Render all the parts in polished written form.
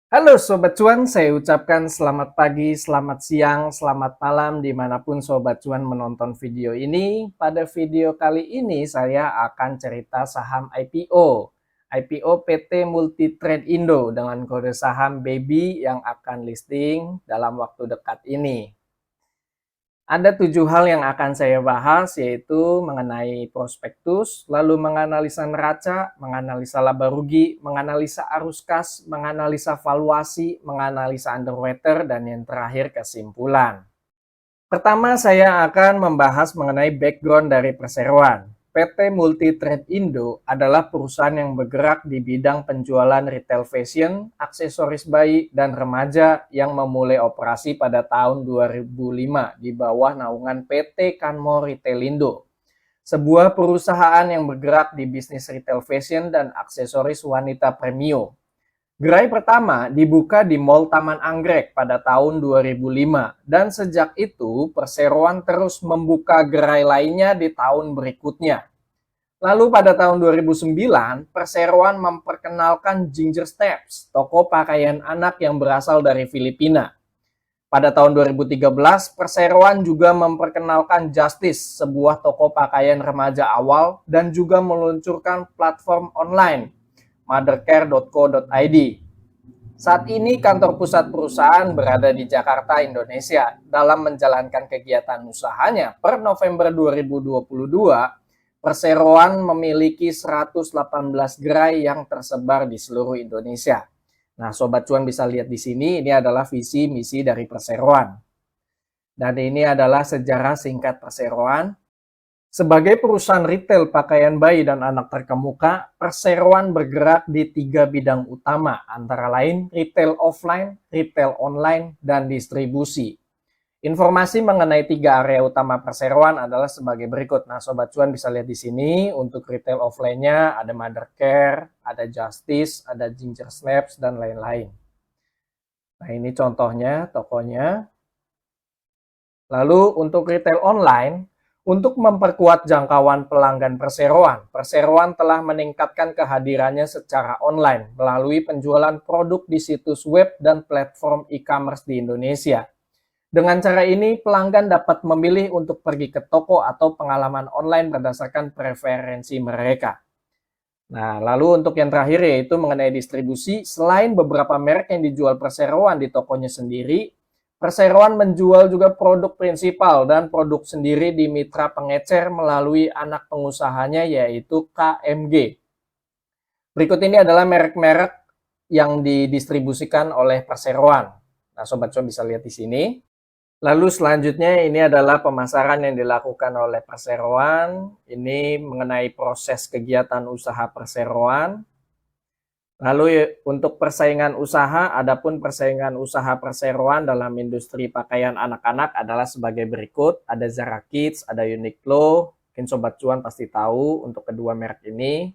Halo Sobat Cuan, saya ucapkan selamat pagi, selamat siang, selamat malam dimanapun Sobat Cuan menonton video ini. Pada video kali ini saya akan cerita saham IPO. IPO PT Multitrade Indo dengan kode saham BABY yang akan listing dalam waktu dekat ini. Ada 7 hal yang akan saya bahas, yaitu mengenai prospektus, lalu menganalisa neraca, menganalisa laba rugi, menganalisa arus kas, menganalisa valuasi, menganalisa underwater, dan yang terakhir kesimpulan. Pertama, saya akan membahas mengenai background dari perseroan. PT Multitrade Indo adalah perusahaan yang bergerak di bidang penjualan retail fashion, aksesoris bayi, dan remaja yang memulai operasi pada tahun 2005 di bawah naungan PT Kanmo Retailindo, sebuah perusahaan yang bergerak di bisnis retail fashion dan aksesoris wanita premium. Gerai pertama dibuka di Mall Taman Anggrek pada tahun 2005 dan sejak itu perseroan terus membuka gerai lainnya di tahun berikutnya. Lalu pada tahun 2009, perseroan memperkenalkan Ginger Steps, toko pakaian anak yang berasal dari Filipina. Pada tahun 2013, perseroan juga memperkenalkan Justice, sebuah toko pakaian remaja awal dan juga meluncurkan platform online mothercare.co.id. Saat ini kantor pusat perusahaan berada di Jakarta, Indonesia. Dalam menjalankan kegiatan usahanya per November 2022, perseroan memiliki 118 gerai yang tersebar di seluruh Indonesia. Nah, Sobat Cuan bisa lihat di sini, ini adalah visi misi dari perseroan. Dan ini adalah sejarah singkat perseroan. Sebagai perusahaan retail pakaian bayi dan anak terkemuka, perseroan bergerak di 3 bidang utama, antara lain retail offline, retail online, dan distribusi. Informasi mengenai 3 area utama perseroan adalah sebagai berikut. Nah, Sobat Cuan bisa lihat di sini, untuk retail offline-nya ada Mothercare, ada Justice, ada Ginger Snaps, dan lain-lain. Nah, ini contohnya tokonya. Lalu untuk retail online, untuk memperkuat jangkauan pelanggan perseroan, perseroan telah meningkatkan kehadirannya secara online melalui penjualan produk di situs web dan platform e-commerce di Indonesia. Dengan cara ini, pelanggan dapat memilih untuk pergi ke toko atau pengalaman online berdasarkan preferensi mereka. Nah, lalu untuk yang terakhir yaitu mengenai distribusi, selain beberapa merek yang dijual perseroan di tokonya sendiri, perseroan menjual juga produk prinsipal dan produk sendiri di mitra pengecer melalui anak pengusahanya yaitu KMG. Berikut ini adalah merek-merek yang didistribusikan oleh perseroan. Nah, Sobat Cuan bisa lihat di sini. Lalu selanjutnya ini adalah pemasaran yang dilakukan oleh perseroan. Ini mengenai proses kegiatan usaha perseroan. Lalu untuk persaingan usaha, adapun persaingan usaha perseroan dalam industri pakaian anak-anak adalah sebagai berikut. Ada Zara Kids, ada Uniqlo, mungkin Sobat Cuan pasti tahu untuk kedua merek ini.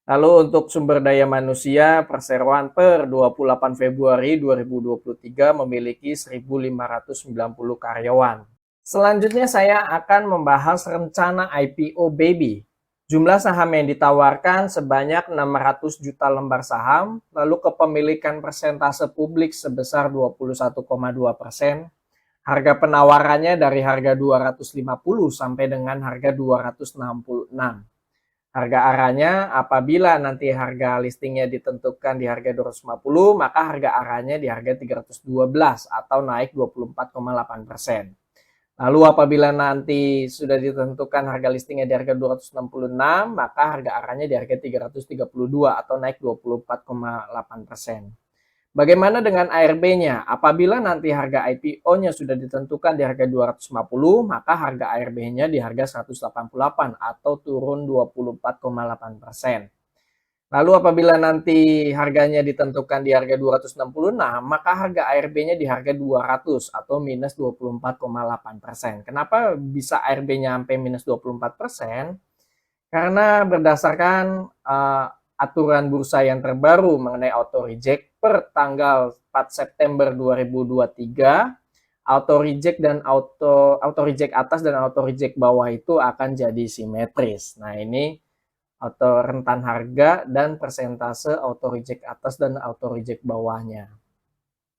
Lalu untuk sumber daya manusia, perseroan per 28 Februari 2023 memiliki 1.590 karyawan. Selanjutnya saya akan membahas rencana IPO BABY. Jumlah saham yang ditawarkan sebanyak 600 juta lembar saham, lalu kepemilikan persentase publik sebesar 21,2%. Harga penawarannya dari harga 250 sampai dengan harga 266. Harga arahnya apabila nanti harga listingnya ditentukan di harga 250, maka harga arahnya di harga 312 atau naik 24,8%. Lalu apabila nanti sudah ditentukan harga listingnya di harga 266, maka harga arahnya di harga 332 atau naik 24,8%. Bagaimana dengan ARB-nya? Apabila nanti harga IPO-nya sudah ditentukan di harga 250, maka harga ARB-nya di harga 188 atau turun 24,8%. Lalu apabila nanti harganya ditentukan di harga 266, maka harga ARB-nya di harga 200 atau minus 24,8%. Kenapa bisa ARB-nya sampai minus 24%? Karena berdasarkan aturan bursa yang terbaru mengenai auto reject per tanggal 4 September 2023, auto reject dan auto reject atas dan auto reject bawah itu akan jadi simetris. Nah, ini atau rentan harga, dan persentase auto reject atas dan auto reject bawahnya.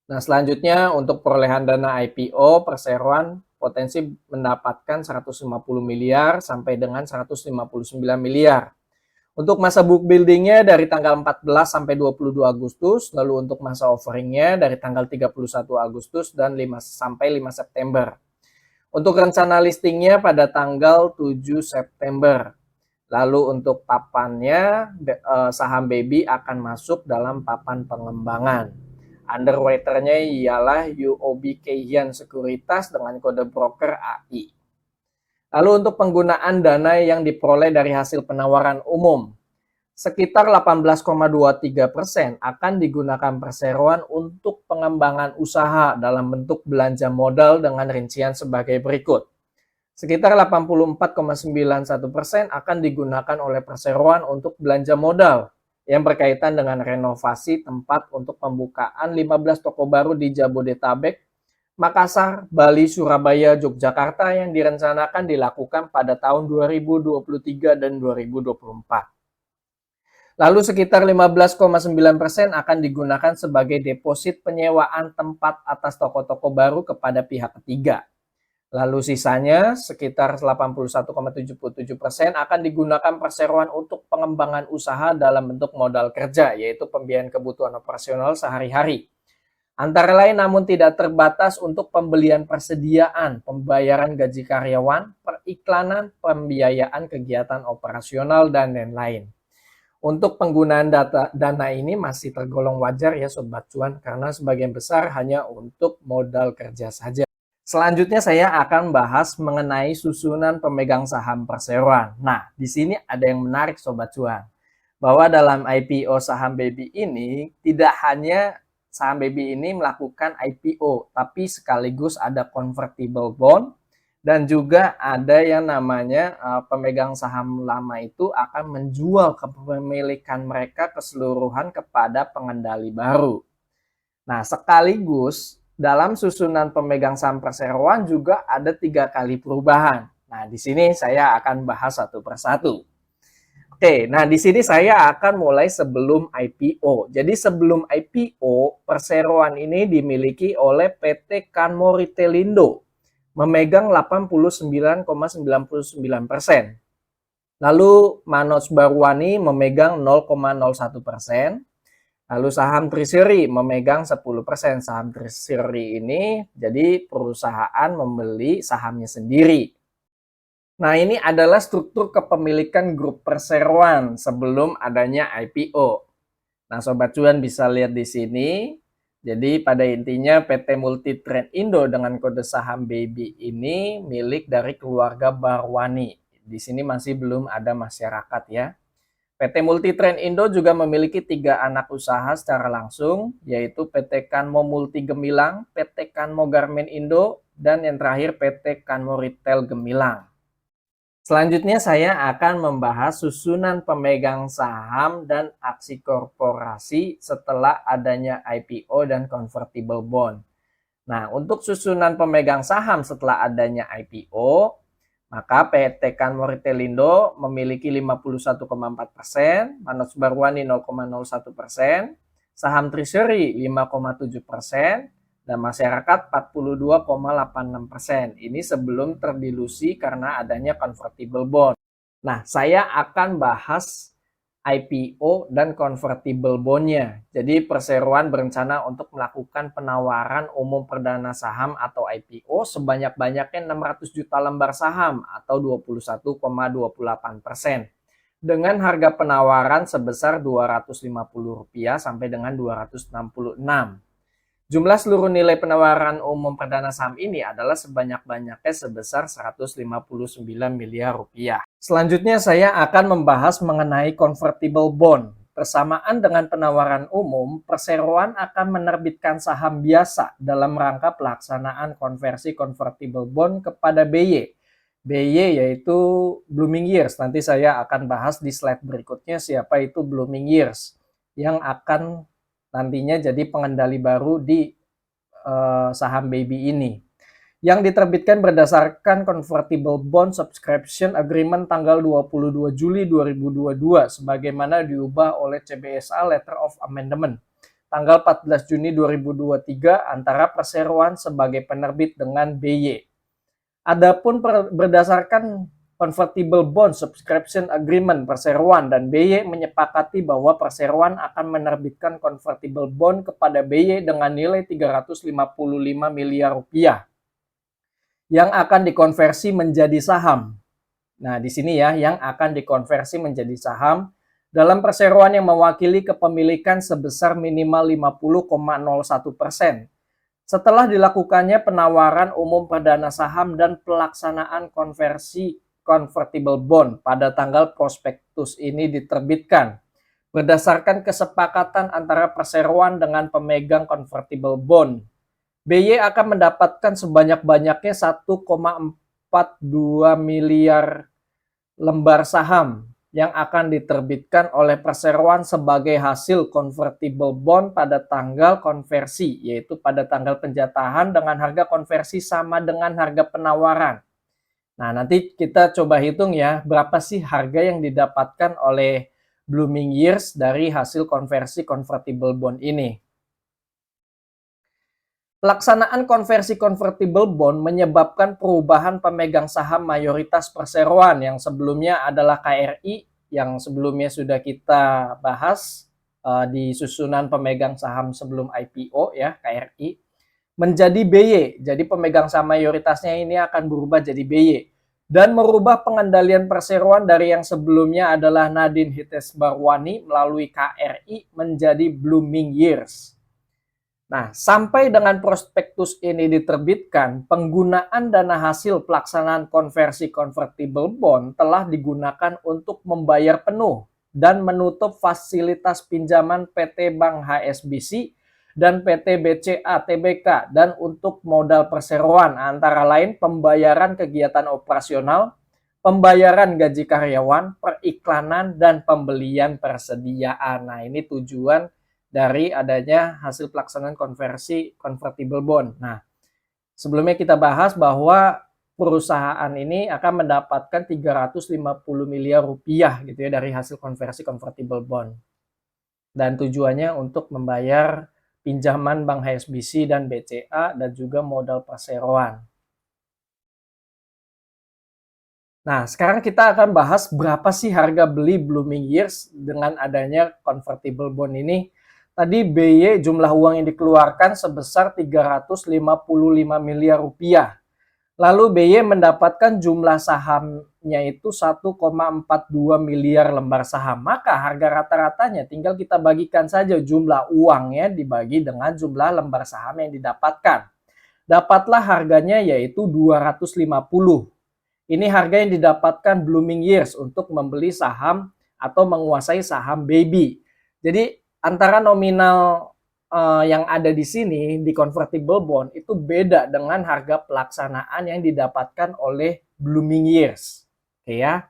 Nah, selanjutnya untuk perolehan dana IPO, perseroan potensi mendapatkan 150 miliar sampai dengan 159 miliar. Untuk masa book buildingnya dari tanggal 14 sampai 22 Agustus, lalu untuk masa offeringnya dari tanggal 31 Agustus dan 5 sampai 5 September. Untuk rencana listingnya pada tanggal 7 September. Lalu untuk papannya, saham Baby akan masuk dalam papan pengembangan. Underwriter-nya ialah UOB Kay Hian Sekuritas dengan kode broker AI. Lalu untuk penggunaan dana yang diperoleh dari hasil penawaran umum, sekitar 18,23% akan digunakan perseroan untuk pengembangan usaha dalam bentuk belanja modal dengan rincian sebagai berikut. Sekitar 84,91% akan digunakan oleh perseroan untuk belanja modal yang berkaitan dengan renovasi tempat untuk pembukaan 15 toko baru di Jabodetabek, Makassar, Bali, Surabaya, Yogyakarta yang direncanakan dilakukan pada tahun 2023 dan 2024. Lalu sekitar 15,9% akan digunakan sebagai deposit penyewaan tempat atas toko-toko baru kepada pihak ketiga. Lalu sisanya sekitar 81,77% akan digunakan perseroan untuk pengembangan usaha dalam bentuk modal kerja, yaitu pembiayaan kebutuhan operasional sehari-hari. Antara lain namun tidak terbatas untuk pembelian persediaan, pembayaran gaji karyawan, periklanan, pembiayaan kegiatan operasional, dan lain-lain. Untuk penggunaan dana ini masih tergolong wajar ya Sobat Cuan, karena sebagian besar hanya untuk modal kerja saja. Selanjutnya saya akan bahas mengenai susunan pemegang saham perseroan. Nah, di sini ada yang menarik Sobat Cuan, bahwa dalam IPO saham Baby ini tidak hanya saham Baby ini melakukan IPO, tapi sekaligus ada convertible bond, dan juga ada yang namanya pemegang saham lama itu akan menjual kepemilikan mereka keseluruhan kepada pengendali baru. Nah, sekaligus dalam susunan pemegang saham perseroan juga ada 3 kali perubahan. Nah, di sini saya akan bahas satu persatu. Oke, nah di sini saya akan mulai sebelum IPO. Jadi sebelum IPO, perseroan ini dimiliki oleh PT Kanmo Retailindo, memegang 89,99%. Lalu Manoj Barwani memegang 0,01%. Lalu saham Treasury memegang 10%. Saham Treasury ini jadi perusahaan membeli sahamnya sendiri. Nah, ini adalah struktur kepemilikan grup perseroan sebelum adanya IPO. Nah, Sobat Cuan bisa lihat di sini. Jadi pada intinya PT Multitrend Indo dengan kode saham Baby ini milik dari keluarga Barwani. Di sini masih belum ada masyarakat ya. PT Multitrend Indo juga memiliki 3 anak usaha secara langsung, yaitu PT Kanmo Multi Gemilang, PT Kanmo Garmen Indo, dan yang terakhir PT Kanmo Retail Gemilang. Selanjutnya saya akan membahas susunan pemegang saham dan aksi korporasi setelah adanya IPO dan convertible bond. Nah, untuk susunan pemegang saham setelah adanya IPO, maka PT Kanmo Retailindo memiliki 51,4%, Manoj Barwani 0,01%, saham Treasury 5,7%, dan masyarakat 42,86%. Ini sebelum terdilusi karena adanya convertible bond. Nah, saya akan bahas IPO dan convertible bond-nya. Jadi perseroan berencana untuk melakukan penawaran umum perdana saham atau IPO sebanyak-banyaknya 600 juta lembar saham atau 21,28%. Dengan harga penawaran sebesar Rp250 sampai dengan Rp266. Jumlah seluruh nilai penawaran umum perdana saham ini adalah sebanyak-banyaknya sebesar Rp159 miliar. Selanjutnya saya akan membahas mengenai convertible bond. Bersamaan dengan penawaran umum, perseroan akan menerbitkan saham biasa dalam rangka pelaksanaan konversi convertible bond kepada BY. BY yaitu Blooming Years. Nanti saya akan bahas di slide berikutnya siapa itu Blooming Years yang akan nantinya jadi pengendali baru di saham Baby ini. yang diterbitkan berdasarkan Convertible Bond Subscription Agreement tanggal 22 Juli 2022 sebagaimana diubah oleh CBSA Letter of Amendment tanggal 14 Juni 2023 antara perseroan sebagai penerbit dengan BY. Adapun berdasarkan Convertible Bond Subscription Agreement, perseroan dan BY menyepakati bahwa perseroan akan menerbitkan convertible bond kepada BY dengan nilai 355 miliar rupiah yang akan dikonversi menjadi saham. Nah, di sini ya, yang akan dikonversi menjadi saham dalam perseroan yang mewakili kepemilikan sebesar minimal 50,01%. Setelah dilakukannya penawaran umum perdana saham dan pelaksanaan konversi convertible bond pada tanggal prospektus ini diterbitkan berdasarkan kesepakatan antara perseroan dengan pemegang convertible bond. BY akan mendapatkan sebanyak-banyaknya 1,42 miliar lembar saham yang akan diterbitkan oleh perseroan sebagai hasil convertible bond pada tanggal konversi, yaitu pada tanggal penjatahan dengan harga konversi sama dengan harga penawaran. Nah, nanti kita coba hitung ya, berapa sih harga yang didapatkan oleh Blooming Years dari hasil konversi convertible bond ini. Pelaksanaan konversi convertible bond menyebabkan perubahan pemegang saham mayoritas perseroan yang sebelumnya adalah KRI, yang sebelumnya sudah kita bahas di susunan pemegang saham sebelum IPO ya, KRI, menjadi BY. Jadi pemegang saham mayoritasnya ini akan berubah jadi BY dan merubah pengendalian perseroan dari yang sebelumnya adalah Nadine Hitesbarwani melalui KRI menjadi Blooming Years. Nah, sampai dengan prospektus ini diterbitkan, penggunaan dana hasil pelaksanaan konversi convertible bond telah digunakan untuk membayar penuh dan menutup fasilitas pinjaman PT Bank HSBC dan PT BCA Tbk dan untuk modal perseroan antara lain pembayaran kegiatan operasional, pembayaran gaji karyawan, periklanan, dan pembelian persediaan. Nah, ini tujuan dari adanya hasil pelaksanaan konversi convertible bond. Nah, sebelumnya kita bahas bahwa perusahaan ini akan mendapatkan 350 miliar rupiah gitu ya dari hasil konversi convertible bond. Dan tujuannya untuk membayar pinjaman Bank HSBC dan BCA dan juga modal perseroan. Nah, sekarang kita akan bahas berapa sih harga beli Blooming Years dengan adanya convertible bond ini. Tadi BY jumlah uang yang dikeluarkan sebesar 355 miliar rupiah. Lalu BY mendapatkan jumlah sahamnya itu 1,42 miliar lembar saham. Maka harga rata-ratanya tinggal kita bagikan saja jumlah uangnya dibagi dengan jumlah lembar saham yang didapatkan. Dapatlah harganya yaitu 250. Ini harga yang didapatkan Blooming Years untuk membeli saham atau menguasai saham baby. Jadi antara nominal yang ada di sini di convertible bond itu beda dengan harga pelaksanaan yang didapatkan oleh Blooming Years. Oke ya.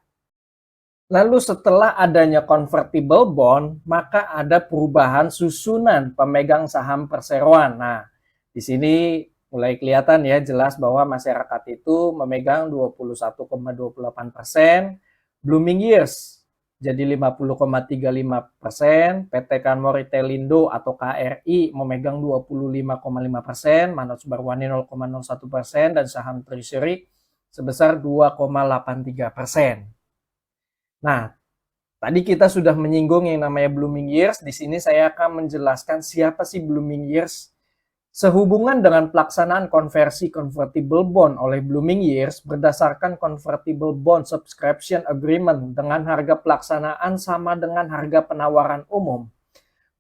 Lalu setelah adanya convertible bond, maka ada perubahan susunan pemegang saham perseroan. Nah, di sini mulai kelihatan ya jelas bahwa masyarakat itu memegang 21,28%, Blooming Years jadi 50,35%, PT Kanmor Ritelindo atau KRI memegang 25,5%, Manoj Barwani 0,01%, dan saham Treasury sebesar 2,83%. Nah, tadi kita sudah menyinggung yang namanya Blooming Years. Di sini saya akan menjelaskan siapa sih Blooming Years. Sehubungan dengan pelaksanaan konversi convertible bond oleh Blooming Years berdasarkan Convertible Bond Subscription Agreement dengan harga pelaksanaan sama dengan harga penawaran umum,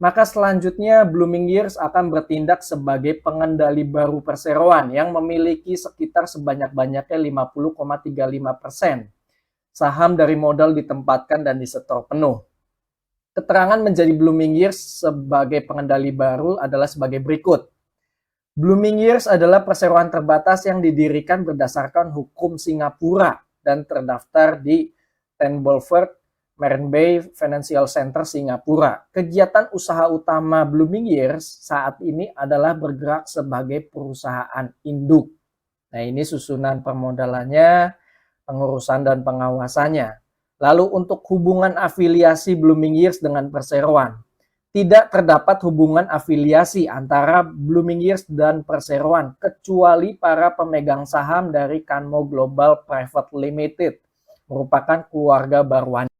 maka selanjutnya Blooming Years akan bertindak sebagai pengendali baru perseroan yang memiliki sekitar sebanyak-banyaknya 50,35% saham dari modal ditempatkan dan disetor penuh. Keterangan menjadi Blooming Years sebagai pengendali baru adalah sebagai berikut. Blooming Years adalah perseroan terbatas yang didirikan berdasarkan hukum Singapura dan terdaftar di Ten Boulevard, Marine Bay Financial Center, Singapura. Kegiatan usaha utama Blooming Years saat ini adalah bergerak sebagai perusahaan induk. Nah, ini susunan permodalannya, pengurusan dan pengawasannya. Lalu untuk hubungan afiliasi Blooming Years dengan perseroan. Tidak terdapat hubungan afiliasi antara Blooming Years dan perseroan kecuali para pemegang saham dari Kanmo Global Private Limited, merupakan keluarga Barwani.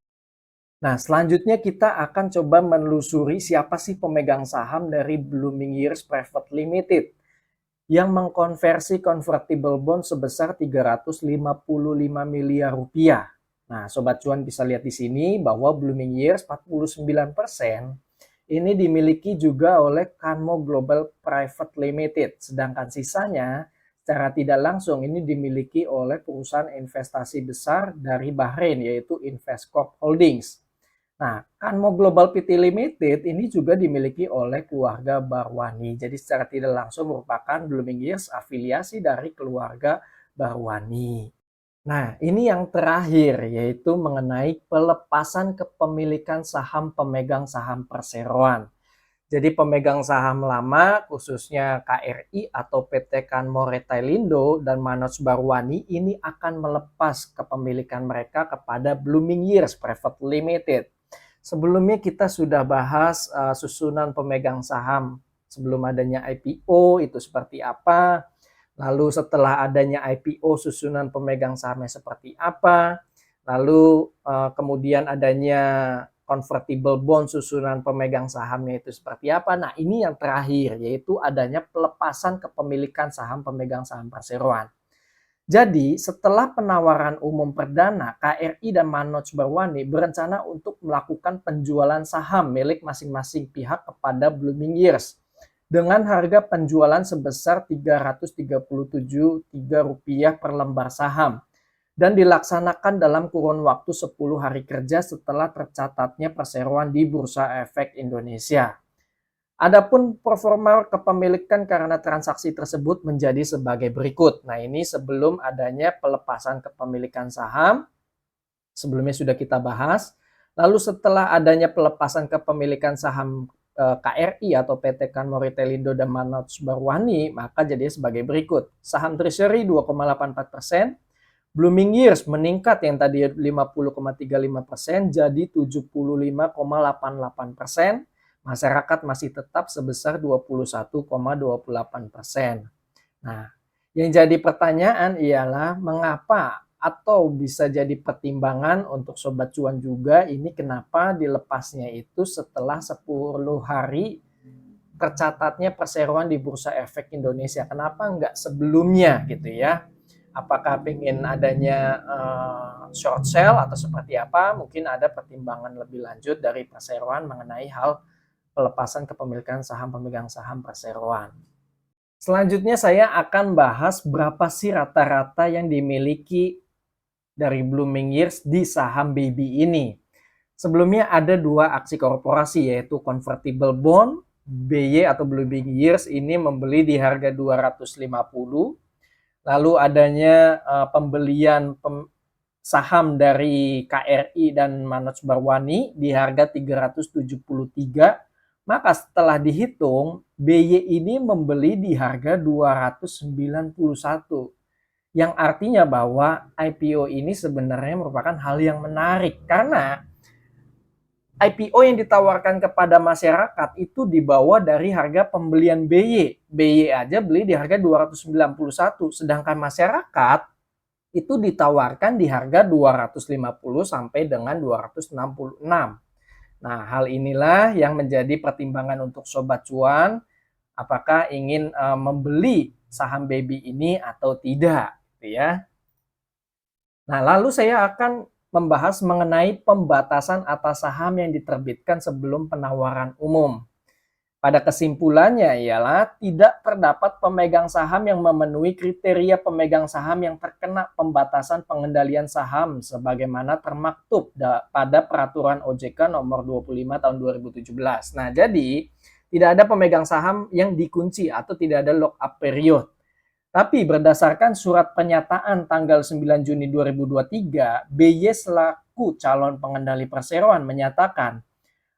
Nah, selanjutnya kita akan coba menelusuri siapa sih pemegang saham dari Blooming Years Private Limited yang mengkonversi convertible bond sebesar 355 miliar rupiah. Nah, Sobat Cuan bisa lihat di sini bahwa Blooming Years 49% ini dimiliki juga oleh Kanmo Global Private Limited, sedangkan sisanya secara tidak langsung ini dimiliki oleh perusahaan investasi besar dari Bahrain, yaitu Investcorp Holdings. Nah, Kanmo Global PT Limited ini juga dimiliki oleh keluarga Barwani. Jadi secara tidak langsung merupakan Blooming Years afiliasi dari keluarga Barwani. Nah, ini yang terakhir yaitu mengenai pelepasan kepemilikan saham pemegang saham perseroan. Jadi pemegang saham lama khususnya KRI atau PT Kanmo Retailindo dan Manoj Barwani ini akan melepas kepemilikan mereka kepada Blooming Years Private Limited. Sebelumnya kita sudah bahas susunan pemegang saham sebelum adanya IPO itu seperti apa. Lalu setelah adanya IPO susunan pemegang sahamnya seperti apa. Lalu kemudian adanya convertible bond susunan pemegang sahamnya itu seperti apa. Nah, ini yang terakhir yaitu adanya pelepasan kepemilikan saham pemegang saham perseroan. Jadi, setelah penawaran umum perdana, KRI dan Manoj Barwani berencana untuk melakukan penjualan saham milik masing-masing pihak kepada Blooming Years dengan harga penjualan sebesar Rp337,3 per lembar saham dan dilaksanakan dalam kurun waktu 10 hari kerja setelah tercatatnya perseroan di Bursa Efek Indonesia. Adapun performa kepemilikan karena transaksi tersebut menjadi sebagai berikut. Nah, ini sebelum adanya pelepasan kepemilikan saham, sebelumnya sudah kita bahas. Lalu setelah adanya pelepasan kepemilikan saham KRI atau PT Kanmo Retailindo dan Manoj Barwani, maka jadi sebagai berikut. Saham Treasury 2,84%, Blooming Years meningkat yang tadi 50,35% jadi 75,88%. Masyarakat masih tetap sebesar 21,28%. Nah, yang jadi pertanyaan ialah mengapa atau bisa jadi pertimbangan untuk Sobat Cuan juga ini kenapa dilepasnya itu setelah 10 hari tercatatnya perseroan di Bursa Efek Indonesia. Kenapa enggak sebelumnya gitu ya? Apakah ingin adanya short sale atau seperti apa? Mungkin ada pertimbangan lebih lanjut dari perseroan mengenai hal pelepasan kepemilikan saham pemegang saham perseroan. Selanjutnya saya akan bahas berapa sih rata-rata yang dimiliki dari Blooming Years di saham BB ini. Sebelumnya ada dua aksi korporasi yaitu convertible bond, BY atau Blooming Years ini membeli di harga 250. Lalu adanya pembelian saham dari KRI dan Manoj Barwani di harga 373. Maka setelah dihitung, BY ini membeli di harga 291. Yang artinya bahwa IPO ini sebenarnya merupakan hal yang menarik karena IPO yang ditawarkan kepada masyarakat itu dibawa dari harga pembelian BY. BY aja beli di harga 291, sedangkan masyarakat itu ditawarkan di harga 250 sampai dengan 266. Nah, hal inilah yang menjadi pertimbangan untuk Sobat Cuan, apakah ingin membeli saham BB ini atau tidak, gitu ya. Nah, lalu saya akan membahas mengenai pembatasan atas saham yang diterbitkan sebelum penawaran umum. Pada kesimpulannya ialah tidak terdapat pemegang saham yang memenuhi kriteria pemegang saham yang terkena pembatasan pengendalian saham sebagaimana termaktub pada peraturan OJK nomor 25 tahun 2017. Nah, jadi tidak ada pemegang saham yang dikunci atau tidak ada lock up period. Tapi berdasarkan surat pernyataan tanggal 9 Juni 2023, BY selaku calon pengendali perseroan menyatakan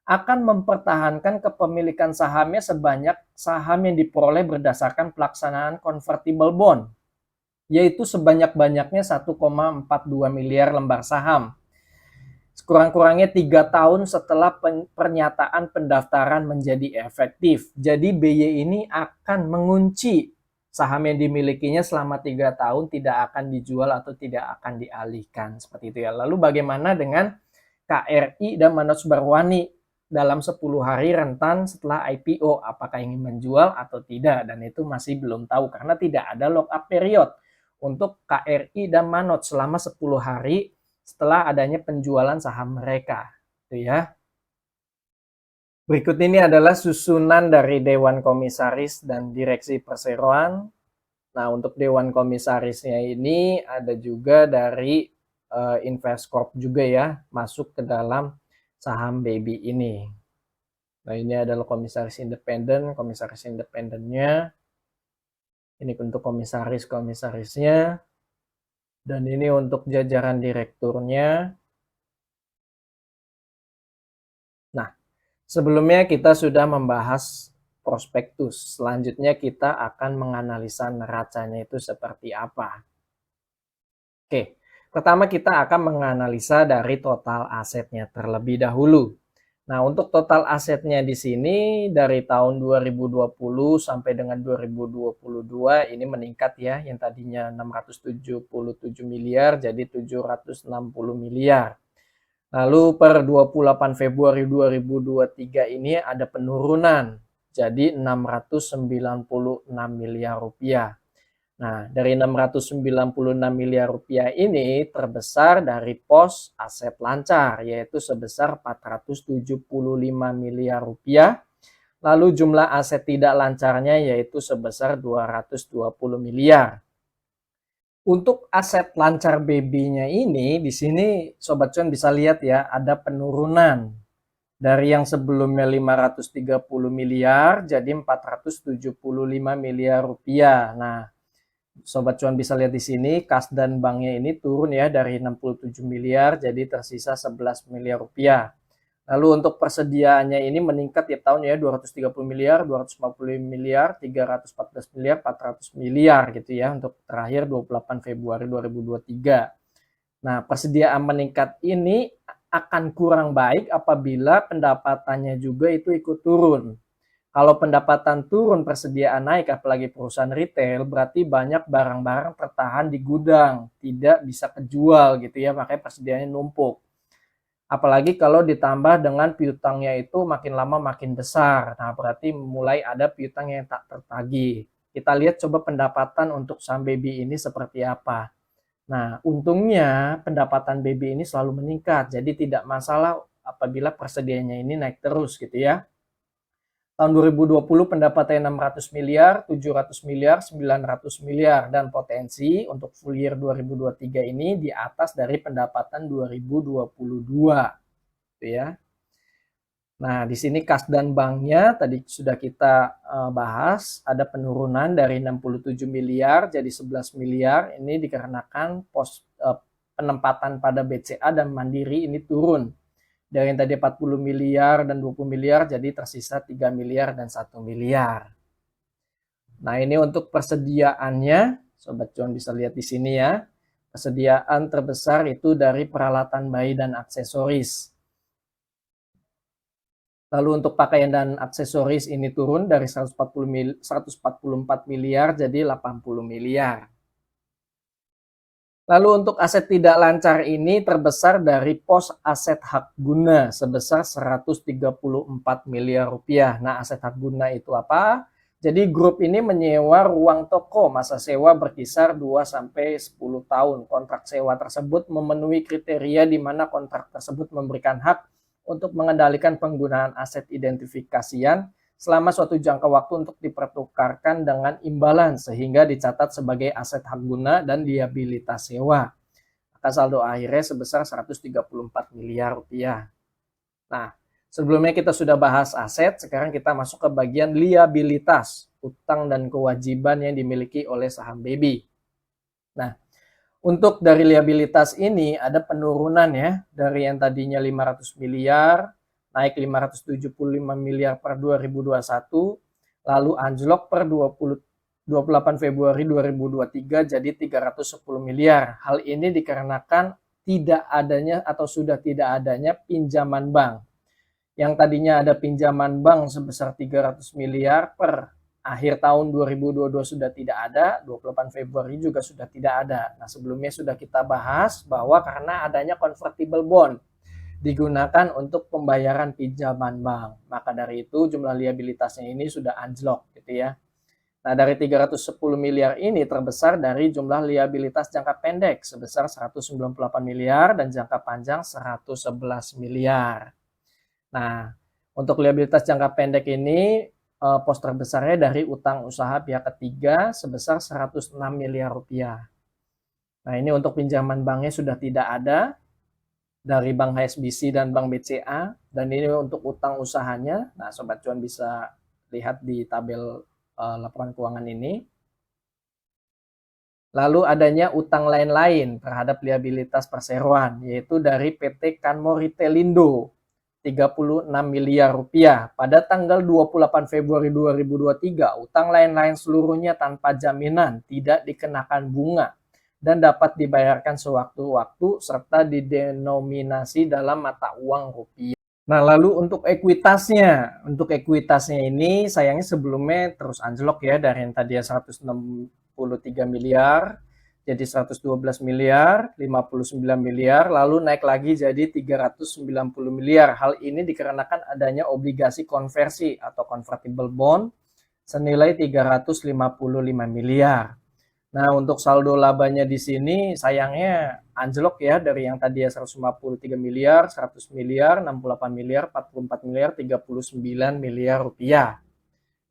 akan mempertahankan kepemilikan sahamnya sebanyak saham yang diperoleh berdasarkan pelaksanaan convertible bond yaitu sebanyak-banyaknya 1,42 miliar lembar saham. Sekurang-kurangnya 3 tahun setelah pernyataan pendaftaran menjadi efektif. Jadi BY ini akan mengunci saham yang dimilikinya selama 3 tahun tidak akan dijual atau tidak akan dialihkan. Seperti itu ya. Lalu bagaimana dengan KRI dan Manoj Barwani dalam 10 hari rentan setelah IPO? Apakah ingin menjual atau tidak? Dan itu masih belum tahu karena tidak ada lock up period untuk KRI dan Manoj selama 10 hari setelah adanya penjualan saham mereka, gitu ya. Berikut ini adalah susunan dari Dewan Komisaris dan Direksi Perseroan. Nah, untuk Dewan Komisarisnya ini ada juga dari Investcorp juga ya, masuk ke dalam saham Baby ini. Nah, ini adalah komisaris independennya. Ini untuk komisarisnya. Dan ini untuk jajaran direkturnya. Nah, sebelumnya kita sudah membahas prospektus. Selanjutnya kita akan menganalisa neracanya itu seperti apa. Oke, pertama kita akan menganalisa dari total asetnya terlebih dahulu. Nah, untuk total asetnya di sini dari tahun 2020 sampai dengan 2022 ini meningkat ya, yang tadinya 677 miliar jadi 760 miliar. Lalu per 28 Februari 2023 ini ada penurunan jadi 696 miliar rupiah. Nah, dari 696 miliar rupiah ini terbesar dari pos aset lancar, yaitu sebesar 475 miliar rupiah. Lalu jumlah aset tidak lancarnya yaitu sebesar 220 miliar. Untuk aset lancar BB-nya ini, di sini Sobat Cuan bisa lihat ya, ada penurunan. Dari yang sebelumnya 530 miliar, jadi 475 miliar rupiah. Nah, Sobat Cuan bisa lihat di sini, kas dan banknya ini turun ya dari 67 miliar jadi tersisa 11 miliar rupiah. Lalu untuk persediaannya ini meningkat tiap tahun ya 230 miliar, 250 miliar, 314 miliar, 400 miliar gitu ya untuk terakhir 28 Februari 2023. Nah, persediaan meningkat ini akan kurang baik apabila pendapatannya juga itu ikut turun. Kalau pendapatan turun, persediaan naik, apalagi perusahaan retail, berarti banyak barang-barang tertahan di gudang, tidak bisa kejual gitu ya, makanya persediaannya numpuk. Apalagi kalau ditambah dengan piutangnya itu makin lama makin besar, nah berarti mulai ada piutang yang tak tertagih. Kita lihat coba pendapatan untuk saham BB ini seperti apa. Nah, untungnya pendapatan BB ini selalu meningkat, jadi tidak masalah apabila persediaannya ini naik terus gitu ya. Tahun 2020 pendapatannya 600 miliar, 700 miliar, 900 miliar dan potensi untuk full year 2023 ini di atas dari pendapatan 2022 gitu ya. Nah, di sini kas dan banknya tadi sudah kita bahas, ada penurunan dari 67 miliar jadi 11 miliar. Ini dikarenakan penempatan pada BCA dan Mandiri ini turun. Dari yang tadi 40 miliar dan 20 miliar jadi tersisa 3 miliar dan 1 miliar. Nah, ini untuk persediaannya, Sobat Cuan bisa lihat di sini ya. Persediaan terbesar itu dari peralatan bayi dan aksesoris. Lalu untuk pakaian dan aksesoris ini turun dari 144 miliar jadi 80 miliar. Lalu untuk aset tidak lancar ini terbesar dari pos aset hak guna sebesar 134 miliar rupiah. Nah, aset hak guna itu apa? Jadi grup ini menyewa ruang toko, masa sewa berkisar 2-10 tahun. Kontrak sewa tersebut memenuhi kriteria di mana kontrak tersebut memberikan hak untuk mengendalikan penggunaan aset identifikasian selama suatu jangka waktu untuk dipertukarkan dengan imbalan sehingga dicatat sebagai aset hak guna dan liabilitas sewa. Maka saldo akhirnya sebesar 134 miliar rupiah. Nah, sebelumnya kita sudah bahas aset, sekarang kita masuk ke bagian liabilitas, utang dan kewajiban yang dimiliki oleh saham BB. Nah, untuk dari liabilitas ini ada penurunan ya, dari yang tadinya 500 miliar naik 575 miliar per 2021, lalu anjlok per 28 Februari 2023 jadi 310 miliar. Hal ini dikarenakan tidak adanya atau sudah tidak adanya pinjaman bank. Yang tadinya ada pinjaman bank sebesar 300 miliar per akhir tahun 2022 sudah tidak ada, 28 Februari juga sudah tidak ada. Nah, sebelumnya sudah kita bahas bahwa karena adanya convertible bond digunakan untuk pembayaran pinjaman bank. Maka dari itu jumlah liabilitasnya ini sudah anjlok gitu ya. Nah, dari 310 miliar ini terbesar dari jumlah liabilitas jangka pendek sebesar 198 miliar dan jangka panjang 111 miliar. Nah, untuk liabilitas jangka pendek ini pos terbesarnya dari utang usaha pihak ketiga sebesar 106 miliar rupiah. Nah, ini untuk pinjaman banknya sudah tidak ada dari Bank HSBC dan Bank BCA, dan ini untuk utang usahanya. Nah, Sobat Cuan bisa lihat di tabel laporan keuangan ini. Lalu adanya utang lain-lain terhadap liabilitas perseroan, yaitu dari PT Kanmo Retailindo 36 miliar rupiah. Pada tanggal 28 Februari 2023, utang lain-lain seluruhnya tanpa jaminan, tidak dikenakan bunga, dan dapat dibayarkan sewaktu-waktu serta didenominasi dalam mata uang rupiah. Nah, lalu untuk ekuitasnya ini sayangnya sebelumnya terus anjlok ya, dari yang tadi 163 miliar jadi 112 miliar, 59 miliar, lalu naik lagi jadi 390 miliar. Hal ini dikarenakan adanya obligasi konversi atau convertible bond senilai 355 miliar. Nah, untuk saldo labanya di sini sayangnya anjlok ya, dari yang tadi 153 miliar, 100 miliar, 68 miliar, 44 miliar, 39 miliar rupiah.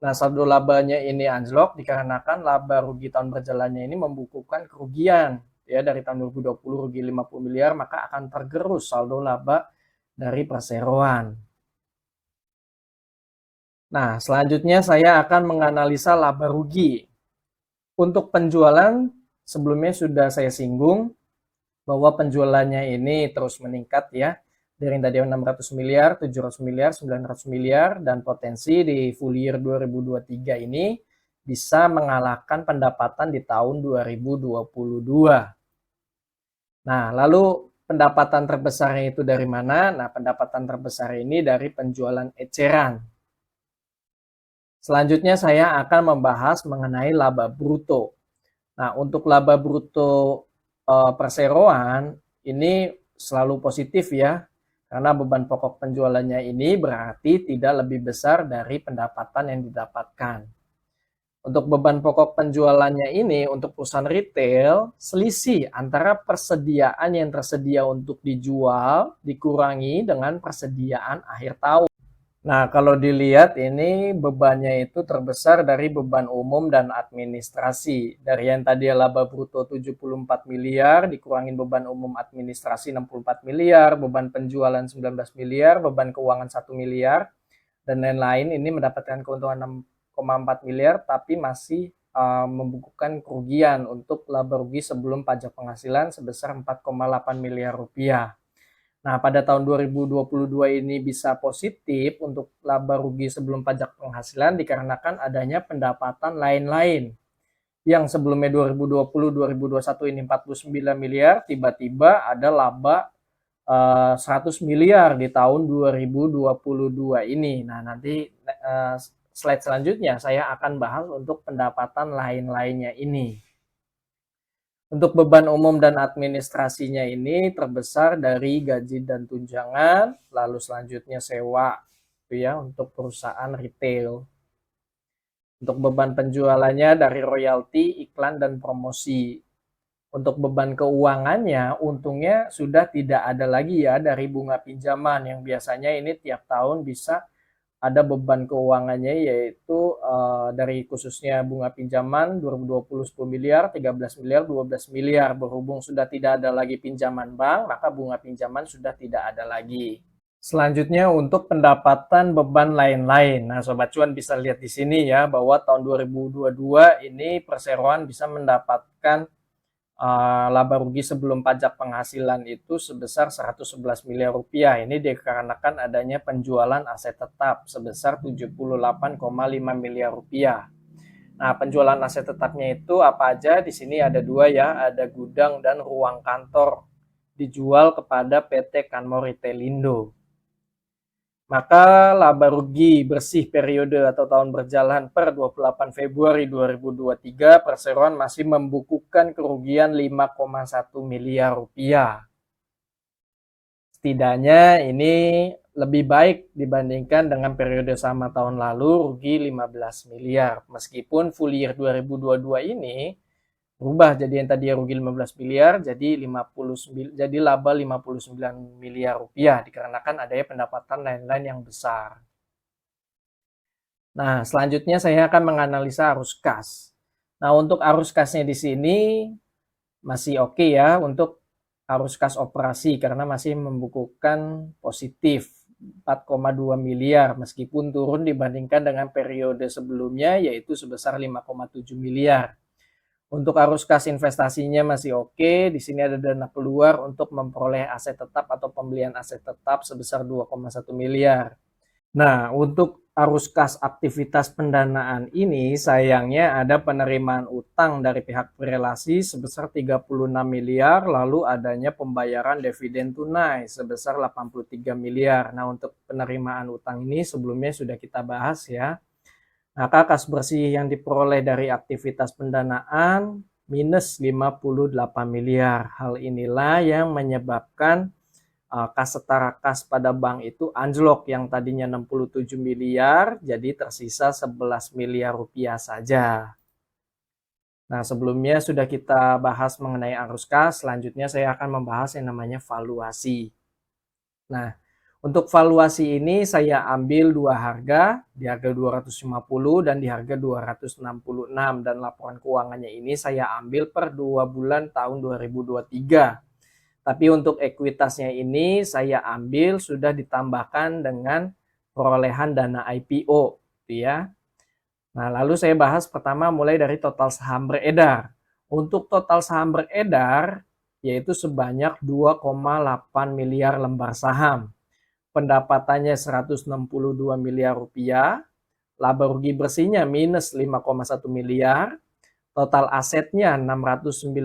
Nah, saldo labanya ini anjlok dikarenakan laba rugi tahun berjalannya ini membukukan kerugian ya, dari tahun 2020 rugi 50 miliar, maka akan tergerus saldo laba dari perseroan. Nah, selanjutnya saya akan menganalisa laba rugi. Untuk penjualan sebelumnya sudah saya singgung bahwa penjualannya ini terus meningkat ya. Dari yang tadi 600 miliar, 700 miliar, 900 miliar, dan potensi di full year 2023 ini bisa mengalahkan pendapatan di tahun 2022. Nah, lalu pendapatan terbesarnya itu dari mana? Nah, pendapatan terbesar ini dari penjualan eceran. Selanjutnya saya akan membahas mengenai laba bruto. Nah, untuk laba bruto perseroan ini selalu positif ya, karena beban pokok penjualannya ini berarti tidak lebih besar dari pendapatan yang didapatkan. Untuk beban pokok penjualannya ini untuk perusahaan retail, selisih antara persediaan yang tersedia untuk dijual dikurangi dengan persediaan akhir tahun. Nah, kalau dilihat ini bebannya itu terbesar dari beban umum dan administrasi. Dari yang tadi laba bruto 74 miliar, dikurangin beban umum administrasi 64 miliar, beban penjualan 19 miliar, beban keuangan 1 miliar, dan lain-lain ini mendapatkan keuntungan 6,4 miliar, tapi masih membukukan kerugian untuk laba rugi sebelum pajak penghasilan sebesar 4,8 miliar rupiah. Nah, pada tahun 2022 ini bisa positif untuk laba rugi sebelum pajak penghasilan dikarenakan adanya pendapatan lain-lain. Yang sebelumnya 2020-2021 ini 49 miliar, tiba-tiba ada laba 100 miliar di tahun 2022 ini. Nah, nanti slide selanjutnya saya akan bahas untuk pendapatan lain-lainnya ini. Untuk beban umum dan administrasinya ini terbesar dari gaji dan tunjangan, lalu selanjutnya sewa ya, untuk perusahaan retail. Untuk beban penjualannya dari royalti, iklan, dan promosi. Untuk beban keuangannya, untungnya sudah tidak ada lagi ya dari bunga pinjaman yang biasanya ini tiap tahun bisa ada beban keuangannya, yaitu dari khususnya bunga pinjaman 2020 10 miliar, 13 miliar, 12 miliar. Berhubung sudah tidak ada lagi pinjaman bank, maka bunga pinjaman sudah tidak ada lagi. Selanjutnya untuk pendapatan beban lain-lain. Nah, Sobat Cuan bisa lihat di sini ya, bahwa tahun 2022 ini perseroan bisa mendapatkan laba rugi sebelum pajak penghasilan itu sebesar 111 miliar rupiah. Ini dikarenakan adanya penjualan aset tetap sebesar 78,5 miliar rupiah. Nah, penjualan aset tetapnya itu apa aja? Di sini ada dua ya, ada gudang dan ruang kantor dijual kepada PT Kanmor Ritelindo. Maka laba rugi bersih periode atau tahun berjalan per 28 Februari 2023, perseroan masih membukukan kerugian 5,1 miliar rupiah. Setidaknya ini lebih baik dibandingkan dengan periode sama tahun lalu, rugi 15 miliar. Meskipun full year 2022 ini berubah, jadi yang tadi rugi 15 miliar jadi laba 59 miliar rupiah dikarenakan adanya pendapatan lain-lain yang besar. Nah, selanjutnya saya akan menganalisa arus kas. Nah, untuk arus kasnya di sini masih oke ya untuk arus kas operasi karena masih membukukan positif 4,2 miliar meskipun turun dibandingkan dengan periode sebelumnya yaitu sebesar 5,7 miliar. Untuk arus kas investasinya masih oke. Di sini ada dana keluar untuk memperoleh aset tetap atau pembelian aset tetap sebesar 2,1 miliar. Nah, untuk arus kas aktivitas pendanaan ini sayangnya ada penerimaan utang dari pihak relasi sebesar 36 miliar, lalu adanya pembayaran dividen tunai sebesar 83 miliar. Nah, untuk penerimaan utang ini sebelumnya sudah kita bahas ya. Maka kas bersih yang diperoleh dari aktivitas pendanaan minus 58 miliar. Hal inilah yang menyebabkan kas setara kas pada bank itu anjlok yang tadinya 67 miliar jadi tersisa 11 miliar rupiah saja. Nah, sebelumnya sudah kita bahas mengenai arus kas, selanjutnya saya akan membahas yang namanya valuasi. Nah, untuk valuasi ini saya ambil dua harga, di harga 250 dan di harga 266 dan laporan keuangannya ini saya ambil per 2 bulan tahun 2023. Tapi untuk ekuitasnya ini saya ambil sudah ditambahkan dengan perolehan dana IPO, gitu ya. Nah, lalu saya bahas pertama mulai dari total saham beredar. Untuk total saham beredar yaitu sebanyak 2,8 miliar lembar saham. Pendapatannya 162 miliar rupiah, laba rugi bersihnya minus 5,1 miliar, total asetnya 696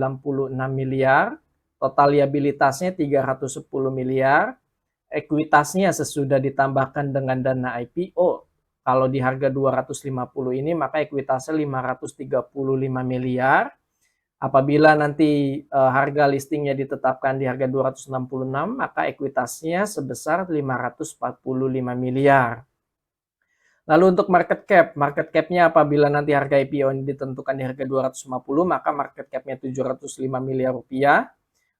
miliar, total liabilitasnya 310 miliar, ekuitasnya sesudah ditambahkan dengan dana IPO, kalau di harga 250 ini maka ekuitasnya 535 miliar. Apabila nanti harga listingnya ditetapkan di harga 266, maka ekuitasnya sebesar 545 miliar. Lalu untuk market cap-nya apabila nanti harga IPO ini ditentukan di harga 250, maka market cap-nya 705 miliar rupiah.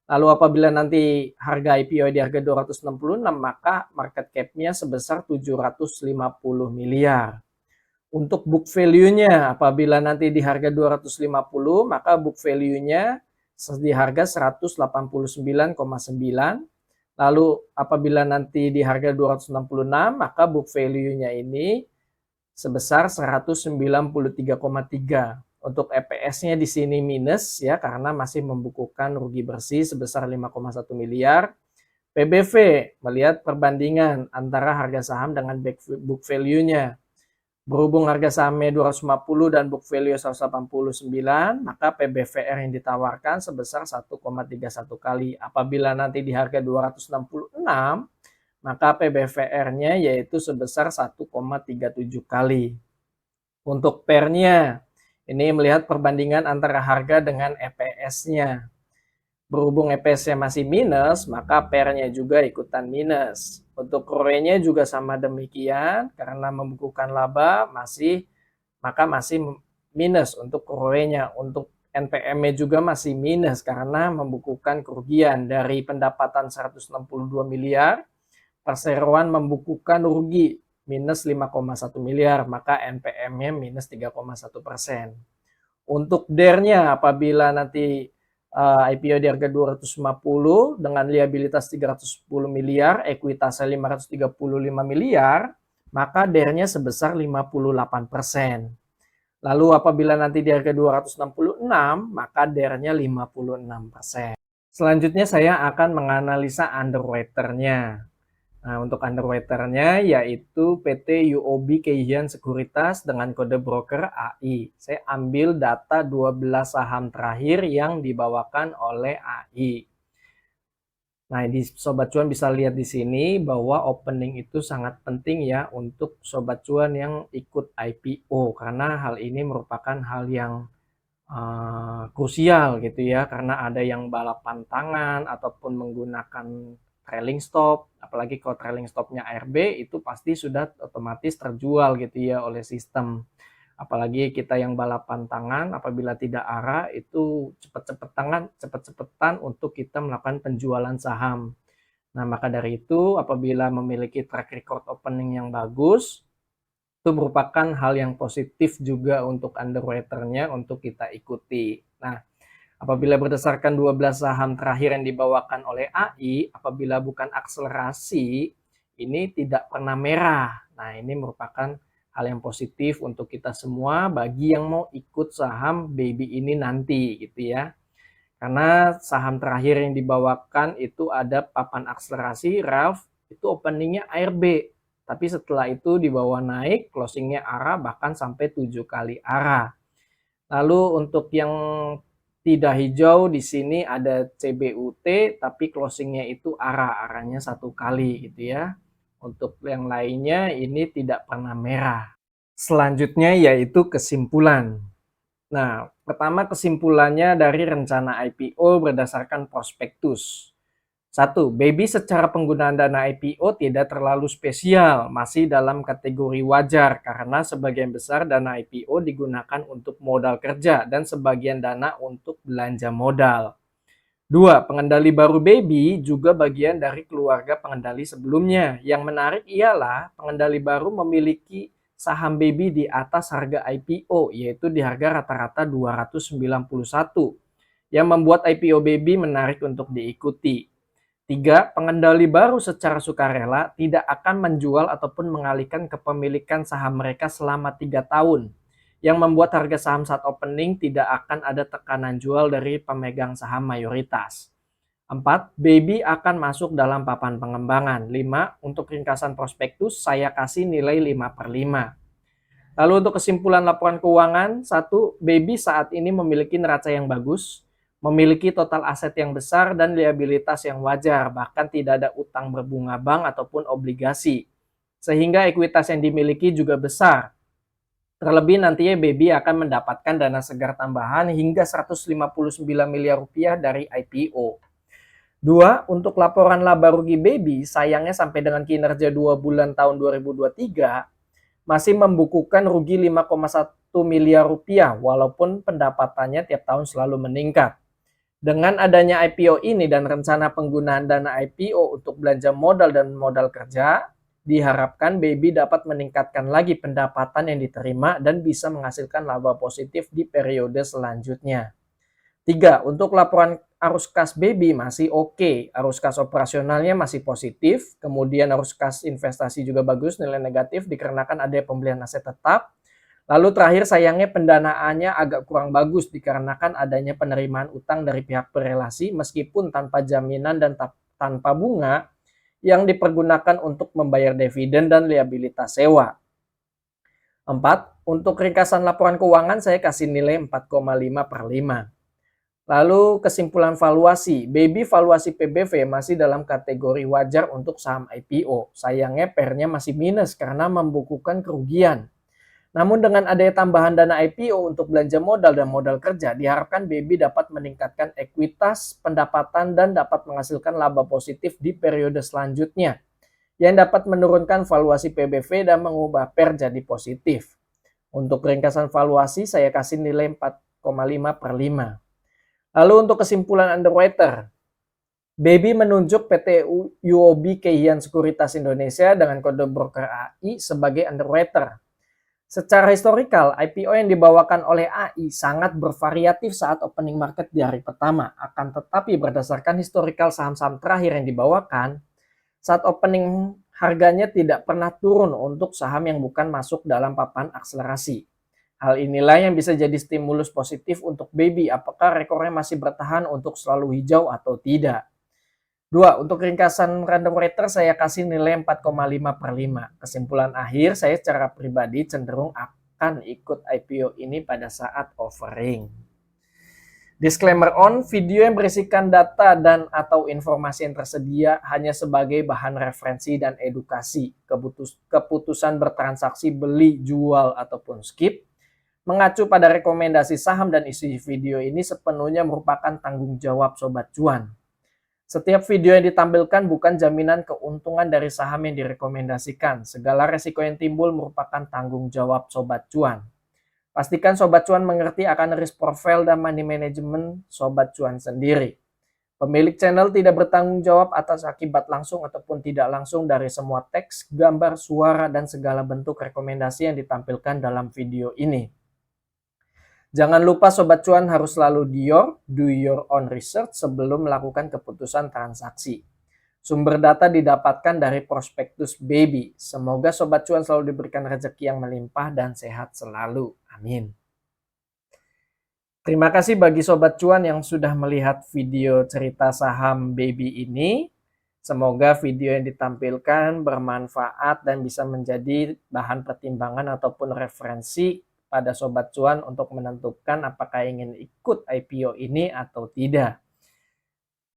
Lalu apabila nanti harga IPO di harga 266, maka market cap-nya sebesar 750 miliar. Untuk book value-nya, apabila nanti di harga 250, maka book value-nya di harga 189,9. Lalu apabila nanti di harga 266, maka book value-nya ini sebesar 193,3. Untuk EPS-nya di sini minus ya karena masih membukukan rugi bersih sebesar 5,1 miliar. PBV melihat perbandingan antara harga saham dengan book value-nya. Berhubung harga sahamnya 250 dan book value 189, maka PBVR yang ditawarkan sebesar 1,31 kali. Apabila nanti di harga 266, maka PBVR-nya yaitu sebesar 1,37 kali. Untuk PER-nya, ini melihat perbandingan antara harga dengan EPS-nya. Berhubung EPS-nya masih minus, maka PER-nya juga ikutan minus. Untuk ROE-nya juga sama demikian, karena membukukan laba maka masih minus untuk ROE-nya. Untuk NPM-nya juga masih minus karena membukukan kerugian dari pendapatan 162 miliar, perseroan membukukan rugi minus 5,1 miliar, maka NPM-nya minus 3,1%. Untuk DER-nya apabila nanti IPO di harga 250 dengan liabilitas 310 miliar, ekuitasnya 535 miliar, maka DER-nya sebesar 58%. Lalu apabila nanti di harga 266, maka DER-nya 56%. Selanjutnya saya akan menganalisa underwriter-nya. Nah, untuk underwriter-nya yaitu PT UOB Kay Hian Sekuritas dengan kode broker AI. Saya ambil data 12 saham terakhir yang dibawakan oleh AI. Nah, di Sobat Cuan bisa lihat di sini bahwa opening itu sangat penting ya untuk Sobat Cuan yang ikut IPO karena hal ini merupakan hal yang krusial gitu ya, karena ada yang balapan tangan ataupun menggunakan trailing stop, apalagi kalau trailing stopnya ARB itu pasti sudah otomatis terjual gitu ya oleh sistem. Apalagi kita yang balapan tangan apabila tidak arah itu cepet-cepetan untuk kita melakukan penjualan saham. Nah, maka dari itu apabila memiliki track record opening yang bagus, itu merupakan hal yang positif juga untuk underwriter-nya untuk kita ikuti. Nah, apabila berdasarkan 12 saham terakhir yang dibawakan oleh AI, apabila bukan akselerasi, ini tidak pernah merah. Nah, ini merupakan hal yang positif untuk kita semua bagi yang mau ikut saham baby ini nanti gitu ya. Karena saham terakhir yang dibawakan itu ada papan akselerasi, Ralph, itu openingnya ARB. Tapi setelah itu dibawa naik, closingnya arah bahkan sampai 7 kali arah. Lalu untuk yang tidak hijau di sini ada CBUT, tapi closingnya itu arahnya 1 kali gitu ya. Untuk yang lainnya ini tidak pernah merah. Selanjutnya yaitu kesimpulan. Nah, pertama kesimpulannya dari rencana IPO berdasarkan prospektus. 1. Baby secara penggunaan dana IPO tidak terlalu spesial, masih dalam kategori wajar karena sebagian besar dana IPO digunakan untuk modal kerja dan sebagian dana untuk belanja modal. 2. Pengendali baru Baby juga bagian dari keluarga pengendali sebelumnya. Yang menarik ialah pengendali baru memiliki saham Baby di atas harga IPO, yaitu di harga rata-rata 291, yang membuat IPO Baby menarik untuk diikuti. 3. Pengendali baru secara sukarela tidak akan menjual ataupun mengalihkan kepemilikan saham mereka selama 3 tahun, yang membuat harga saham saat opening tidak akan ada tekanan jual dari pemegang saham mayoritas. 4. Baby akan masuk dalam papan pengembangan. 5. Untuk ringkasan prospektus, saya kasih nilai 5/5. Lalu untuk kesimpulan laporan keuangan, 1. Baby saat ini memiliki neraca yang bagus, memiliki total aset yang besar dan liabilitas yang wajar, bahkan tidak ada utang berbunga bank ataupun obligasi. Sehingga ekuitas yang dimiliki juga besar. Terlebih nantinya Baby akan mendapatkan dana segar tambahan hingga 159 miliar rupiah dari IPO. 2. Untuk laporan laba rugi Baby, sayangnya sampai dengan kinerja 2 bulan tahun 2023, masih membukukan rugi 5,1 miliar rupiah walaupun pendapatannya tiap tahun selalu meningkat. Dengan adanya IPO ini dan rencana penggunaan dana IPO untuk belanja modal dan modal kerja, diharapkan Baby dapat meningkatkan lagi pendapatan yang diterima dan bisa menghasilkan laba positif di periode selanjutnya. 3. Untuk laporan arus kas Baby masih oke. Arus kas operasionalnya masih positif, kemudian arus kas investasi juga bagus, nilai negatif dikarenakan ada pembelian aset tetap. Lalu terakhir sayangnya pendanaannya agak kurang bagus dikarenakan adanya penerimaan utang dari pihak berelasi meskipun tanpa jaminan dan tanpa bunga yang dipergunakan untuk membayar dividen dan liabilitas sewa. 4. Untuk ringkasan laporan keuangan saya kasih nilai 4,5/5. Lalu kesimpulan valuasi, Baby valuasi PBV masih dalam kategori wajar untuk saham IPO. Sayangnya PR-nya masih minus karena membukukan kerugian. Namun dengan adanya tambahan dana IPO untuk belanja modal dan modal kerja, diharapkan Baby dapat meningkatkan ekuitas, pendapatan, dan dapat menghasilkan laba positif di periode selanjutnya, yang dapat menurunkan valuasi PBV dan mengubah PR jadi positif. Untuk ringkasan valuasi, saya kasih nilai 4,5/5. Lalu untuk kesimpulan underwriter, Baby menunjuk PT UOB Kay Hian Sekuritas Indonesia dengan kode broker AI sebagai underwriter. Secara historikal, IPO yang dibawakan oleh AI sangat bervariatif saat opening market di hari pertama. Akan tetapi berdasarkan historikal saham-saham terakhir yang dibawakan, saat opening harganya tidak pernah turun untuk saham yang bukan masuk dalam papan akselerasi. Hal inilah yang bisa jadi stimulus positif untuk Baby apakah rekornya masih bertahan untuk selalu hijau atau tidak. 2. Untuk ringkasan random rater saya kasih nilai 4,5/5. Kesimpulan akhir, saya secara pribadi cenderung akan ikut IPO ini pada saat offering. Disclaimer on, video yang berisikan data dan atau informasi yang tersedia hanya sebagai bahan referensi dan edukasi. Keputusan bertransaksi beli, jual, ataupun skip mengacu pada rekomendasi saham dan isi video ini sepenuhnya merupakan tanggung jawab Sobat Cuan. Setiap video yang ditampilkan bukan jaminan keuntungan dari saham yang direkomendasikan. Segala resiko yang timbul merupakan tanggung jawab Sobat Cuan. Pastikan Sobat Cuan mengerti akan risk profile dan money management Sobat Cuan sendiri. Pemilik channel tidak bertanggung jawab atas akibat langsung ataupun tidak langsung dari semua teks, gambar, suara, dan segala bentuk rekomendasi yang ditampilkan dalam video ini. Jangan lupa Sobat Cuan harus selalu do your own research sebelum melakukan keputusan transaksi. Sumber data didapatkan dari prospektus Baby. Semoga Sobat Cuan selalu diberikan rezeki yang melimpah dan sehat selalu. Amin. Terima kasih bagi Sobat Cuan yang sudah melihat video cerita saham Baby ini. Semoga video yang ditampilkan bermanfaat dan bisa menjadi bahan pertimbangan ataupun referensi pada Sobat Cuan untuk menentukan apakah ingin ikut IPO ini atau tidak.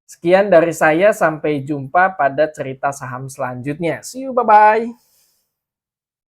Sekian dari saya, sampai jumpa pada cerita saham selanjutnya. See you, bye-bye.